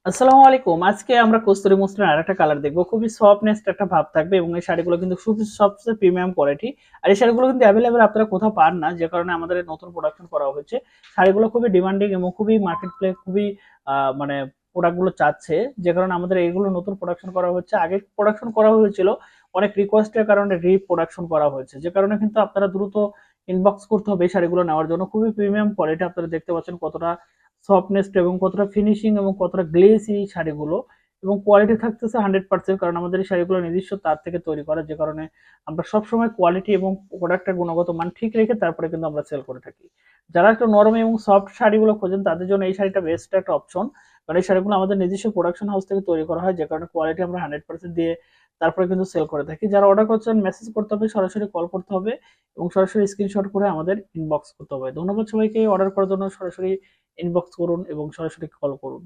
আসসালামু আলাইকুম। আজকে আমরা কস্তুরী মসলিনের আরেকটা কালার দেখবো। খুবই সফটনেস একটা ভাব থাকবে এবং এই শাড়িগুলো কিন্তু খুবই সবচেয়ে প্রিমিয়াম কোয়ালিটি। আর এই শাড়িগুলো কিন্তু অ্যাভেলেবেল আপনারা কোথাও পান না, যে কারণে আমাদের এই নতুন প্রোডাকশন করা হয়েছে। শাড়িগুলো খুবই ডিমান্ডিং এবং খুবই মার্কেট প্লেস খুবই মানে প্রোডাক্টগুলো চাচ্ছে, যে কারণে আমাদের এইগুলো নতুন প্রোডাকশন করা হচ্ছে। আগে প্রোডাকশন করা হয়েছিল অনেক রিকোয়েস্টের কারণে রিপ্রোডাকশন করা হয়েছে, যে কারণে কিন্তু আপনারা দ্রুত ইনবক্স করতে হবে এই শাড়িগুলো নেওয়ার জন্য। খুবই প্রিমিয়াম কোয়ালিটি, আপনারা দেখতে পাচ্ছেন কতটা সফটনেস এবং কতটা ফিনিশিং এবং কতটা গ্লেসি এই শাড়িগুলো, এবং কোয়ালিটি থাকতেছে 100%, কারণ আমাদের এই শাড়িগুলো নিজস্ব তার থেকে তৈরি করা, যে কারণে আমরা সবসময় কোয়ালিটি এবং প্রোডাক্টের গুণগত মান ঠিক রেখে তারপরে কিন্তু আমরা সেল করে থাকি। যারা একটু নরম এবং সফট শাড়িগুলো খোঁজেন তাদের জন্য এই শাড়িটা বেস্ট একটা অপশন, কারণ এই শাড়িগুলো আমাদের নিজস্ব প্রোডাকশন হাউস থেকে তৈরি করা হয়, যে কারণে কোয়ালিটি আমরা 100% দিয়ে তারপরে কিন্তু সেল করে থাকি। যারা অর্ডার করছেন মেসেজ করতে হবে, সরাসরি কল করতে হবে এবং সরাসরি স্ক্রিনশট করে আমাদের ইনবক্স করতে হবে। ধন্যবাদ সবাইকে। অর্ডার করার জন্য সরাসরি ইনবক্স করুন এবং সরাসরি কল করুন।